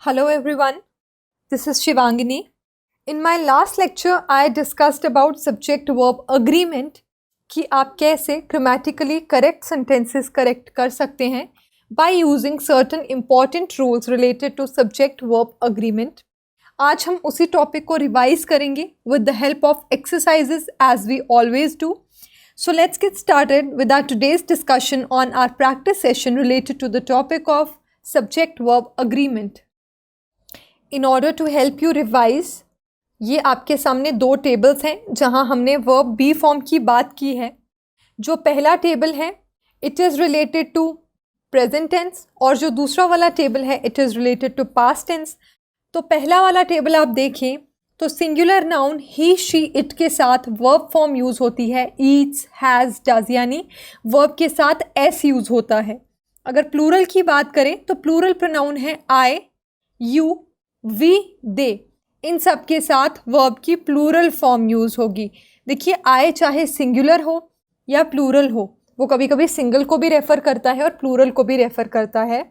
Hello everyone, this is Shivangini. In my last lecture, I discussed about subject-verb agreement कि आप कैसे grammatically correct sentences correct कर सकते हैं by using certain important rules related to subject-verb agreement. आज हम उसी टॉपिक को रिवाइज करेंगे with the help of exercises as we always do. So let's get started with our today's discussion on our practice session related to the topic of subject-verb agreement. In order to help you revise, ये आपके सामने दो tables हैं जहां हमने verb B form की बात की है. जो पहला टेबल है it is related to present tense और जो दूसरा वाला टेबल है it is related to past tense. तो पहला वाला टेबल आप देखें तो singular noun he she it के साथ वर्ब फॉर्म यूज़ होती है ईट्स हैज़ डज, यानी वर्ब के साथ एस यूज़ होता है. अगर प्लूरल की बात करें तो प्लूरल प्रोनाउन है आई, यू, वी, दे. इन सब के साथ वर्ब की प्लूरल फॉर्म यूज़ होगी. देखिए आई चाहे सिंगुलर हो या प्लूरल हो, वो कभी कभी सिंगल को भी रेफ़र करता है और प्लूरल को भी रेफ़र करता है,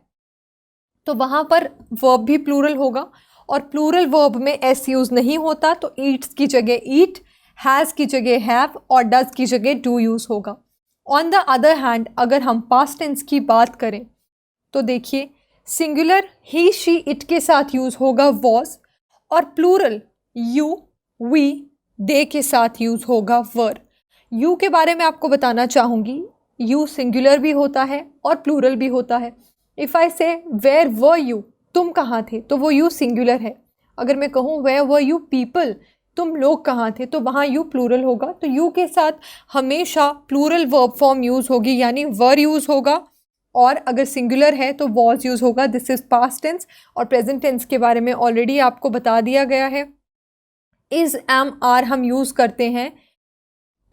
तो वहाँ पर वर्ब भी प्लूरल होगा. और प्लूरल वर्ब में एस यूज़ नहीं होता, तो ईट्स की जगह ईट, हैज़ की जगह हैव और डज की जगह डू यूज़ होगा. ऑन द अदर हैंड अगर हम पास्ट टेंस की बात करें तो देखिए सिंगुलर ही शी इट के साथ यूज़ होगा वॉज और प्लूरल यू, वी, दे के साथ यूज़ होगा वर. यू के बारे में आपको बताना चाहूँगी, यू सिंगुलर भी होता है और प्लूरल भी होता है. इफ़ आई से वेयर वर यू, तुम कहाँ थे, तो वो यू सिंगुलर है. अगर मैं कहूँ वेयर वर यू पीपल, तुम लोग कहाँ थे, तो वहाँ यू प्लूरल होगा. तो यू के साथ हमेशा प्लूरल वर्ब फॉर्म यूज़ होगी, यानी वर यूज़ होगा. और अगर सिंगुलर है तो वॉज यूज़ होगा. This is past tense. और प्रेजेंट टेंस के बारे में ऑलरेडी आपको बता दिया गया है. इज़, एम, आर हम यूज़ करते हैं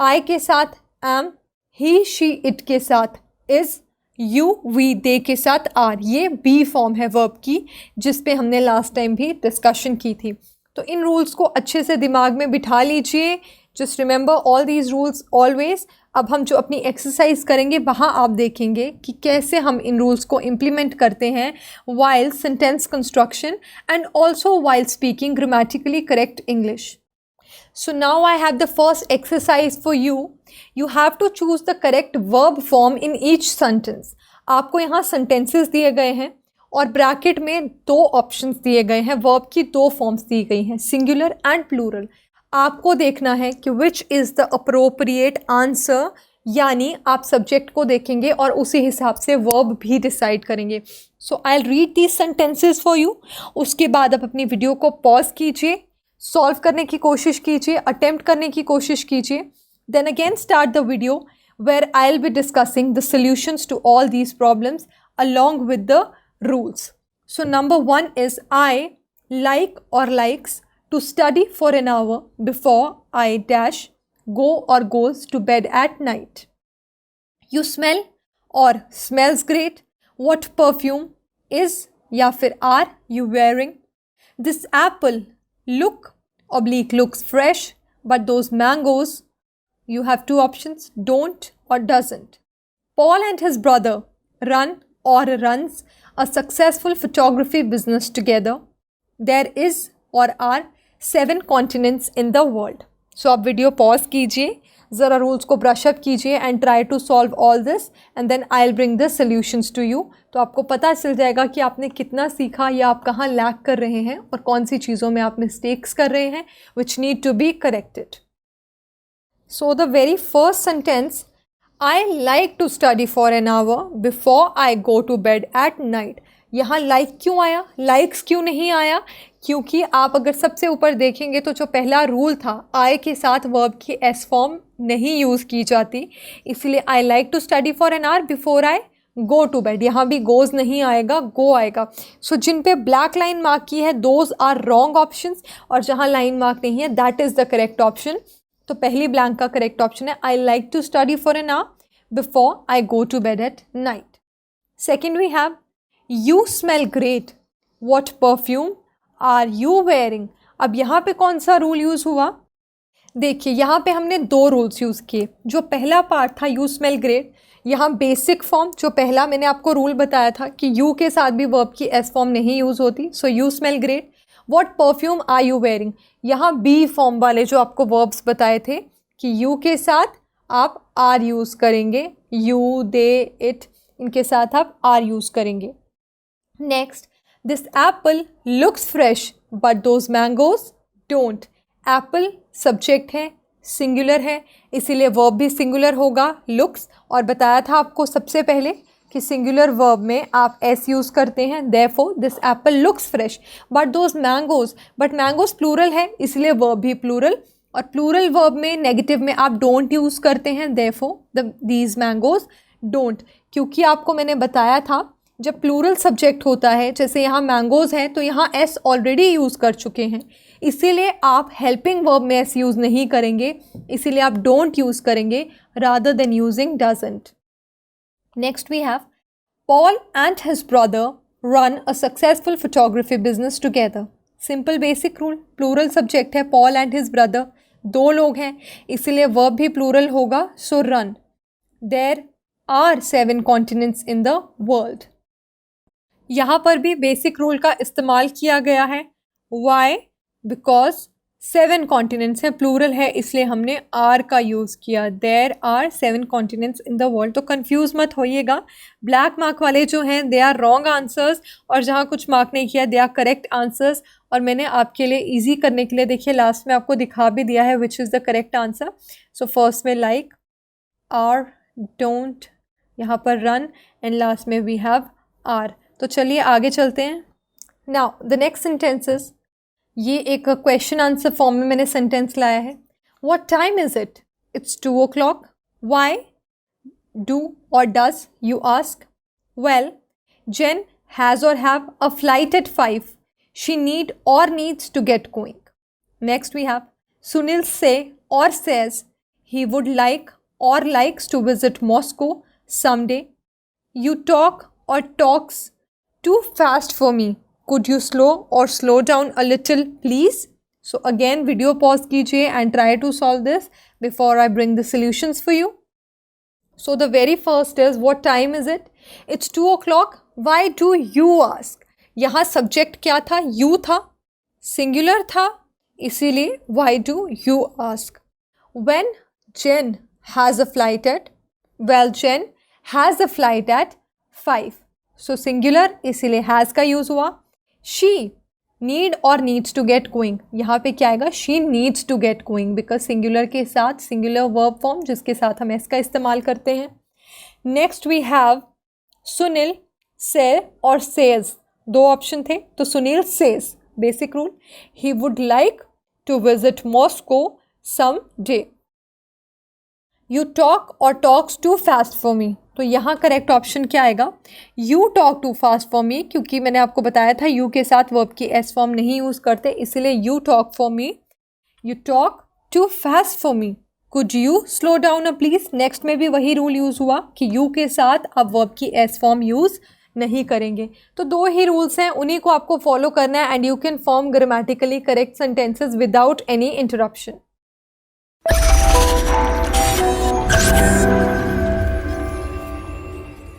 आई के साथ एम, ही शी इट के साथ इज़, यू, वी, दे के साथ आर. ये बी फॉर्म है वर्ब की, जिस पे हमने लास्ट टाइम भी डिस्कशन की थी. तो इन रूल्स को अच्छे से दिमाग में बिठा लीजिए. Just remember all these rules always. अब हम जो अपनी एक्सरसाइज करेंगे वहाँ आप देखेंगे कि कैसे हम इन रूल्स को इम्प्लीमेंट करते हैं while sentence construction and also while speaking grammatically correct English. So now I have the first exercise for you. You have to choose the correct verb form in each sentence. आपको यहाँ sentences दिए गए हैं और bracket में दो options दिए गए हैं. वर्ब की दो फॉर्म्स दी गई हैं, सिंगुलर एंड प्लूरल. आपको देखना है कि which is the appropriate answer, यानी आप सब्जेक्ट को देखेंगे और उसी हिसाब से वर्ब भी डिसाइड करेंगे. So I will read these sentences for you. उसके बाद आप अपनी वीडियो को पॉज कीजिए, सॉल्व करने की कोशिश कीजिए, अटेम्प्ट करने की कोशिश कीजिए. Then again start the video where I will be discussing the solutions to all these problems along with the rules. So number 1 is I like or likes to study for an hour before I dash go or goes to bed at night. You smell or smells great. What perfume is या फिर are you wearing? This apple looks fresh, but those mangoes, you have two options, don't or doesn't. Paul and his brother run or runs a successful photography business together. There is or are 7 continents in the world. So आप video pause कीजिए, ज़रा rules को brush up कीजिए and try to solve all this and then I will bring the solutions to you. तो आपको पता चल जाएगा कि आपने कितना सीखा या आप कहाँ लैक कर रहे हैं और कौन सी चीज़ों में आप मिस्टेक्स कर रहे हैं which need to be corrected. So the very first sentence, I like to study for an hour before I go to bed at night. यहाँ like क्यों आया, likes क्यों नहीं आया? क्योंकि आप अगर सबसे ऊपर देखेंगे तो जो पहला रूल था I के साथ वर्ब की एस फॉर्म नहीं यूज़ की जाती, इसलिए I like to study for an hour before I go to bed. यहाँ भी goes नहीं आएगा, go आएगा. सो जिन पे ब्लैक लाइन मार्क की है those are wrong options और जहाँ लाइन मार्क नहीं है that is the correct option. तो पहली ब्लैंक का करेक्ट ऑप्शन है I like to study for an hour before I go to bed at night. Second we have you smell great. What perfume are you wearing. अब यहाँ पे कौन सा rule use हुआ, देखिए यहाँ पे हमने दो रूल्स यूज़ किए। जो पहला पार्ट था यू स्मेल ग्रेट, यहाँ बेसिक फॉर्म जो पहला मैंने आपको रूल बताया था कि यू के साथ भी वर्ब की एस फॉर्म नहीं यूज़ होती, so you smell great. What perfume are you wearing, यहाँ बी फॉर्म वाले जो आपको वर्ब्स बताए थे कि यू के साथ आप आर यूज़ करेंगे, यू दे इट, इनके साथ आप आर यूज़ करेंगे। Next, this apple looks fresh but those mangoes don't. Apple subject है, सिंगुलर है, इसीलिए वर्ब भी सिंगुलर होगा लुक्स, और बताया था आपको सबसे पहले कि सिंगुलर वर्ब में आप एस यूज़ करते हैं, therefore this apple looks fresh but those mangoes, but mangoes plural है इसलिए वर्ब भी प्लूरल, और प्लूरल वर्ब में नेगेटिव में आप डोंट यूज़ करते हैं, देयरफॉर दीज मैंगोज डोंट। क्योंकि आपको मैंने बताया था जब प्लूरल सब्जेक्ट होता है, जैसे यहाँ मैंगोज है तो यहाँ एस ऑलरेडी यूज़ कर चुके हैं, इसीलिए आप हेल्पिंग वर्ब में एस यूज़ नहीं करेंगे, इसीलिए आप डोंट यूज़ करेंगे rather than using doesn't. Next we have Paul and his brother run a successful photography business together. Simple basic rule, plural subject है, पॉल एंड हिज ब्रदर, दो लोग हैं इसीलिए वर्ब भी प्लूरल होगा, so run. There are 7 continents in the world. यहाँ पर भी बेसिक रूल का इस्तेमाल किया गया है। वाई? बिकॉज 7 कॉन्टिनेंट्स हैं, प्लूरल है इसलिए हमने आर का यूज़ किया। There are 7 continents in the world. तो कंफ्यूज मत होइएगा, ब्लैक मार्क वाले जो हैं दे आर रॉन्ग आंसर्स, और जहाँ कुछ मार्क नहीं किया दे आर करेक्ट आंसर्स। और मैंने आपके लिए ईजी करने के लिए देखिए लास्ट में आपको दिखा भी दिया है which is the correct answer. So first में लाइक, आर, डोंट, यहाँ पर रन, एंड लास्ट में वी हैव आर। तो चलिए आगे चलते हैं। नाउ द नेक्स्ट सेंटेंसेस, ये एक क्वेश्चन आंसर फॉर्म में मैंने सेंटेंस लाया है। What time is it? It's 2 o'clock. Why do or does you ask? Well, Jane has or have a flight at 5. She need or needs to get going. Next we have Sunil say or says he would like or likes to visit Moscow someday. You talk or talks too fast for me. Could you slow or slow down a little, please? So again, video pause कीजिए and try to solve this before I bring the solutions for you. So the very first is, what time is it? It's 2 o'clock. Why do you ask? यहाँ subject क्या था? You था, singular था, इसीलिए why do you ask? When Jen has a flight at, well, Jen has a flight at 5. So singular इसीलिए has का use हुआ। She need और needs to get going, यहाँ पे क्या आएगा? She needs to get going, because singular के साथ singular verb form जिसके साथ हम s का इस्तेमाल करते हैं। Next we have Sunil say और says, दो ऑप्शन थे तो Sunil says, basic rule, he would like to visit Moscow someday. You talk और talks too fast for me, तो यहाँ करेक्ट ऑप्शन क्या आएगा? You talk too fast for me, क्योंकि मैंने आपको बताया था you के साथ वर्ब की एस फॉर्म नहीं यूज़ करते, इसलिए you talk for me. You talk too fast for me. Could you slow down please? Next में भी वही रूल यूज़ हुआ कि you के साथ आप वर्ब की एस फॉर्म यूज़ नहीं करेंगे। तो दो ही रूल्स हैं, उन्हीं को आपको फॉलो करना है, and you can form grammatically correct sentences without any interruption.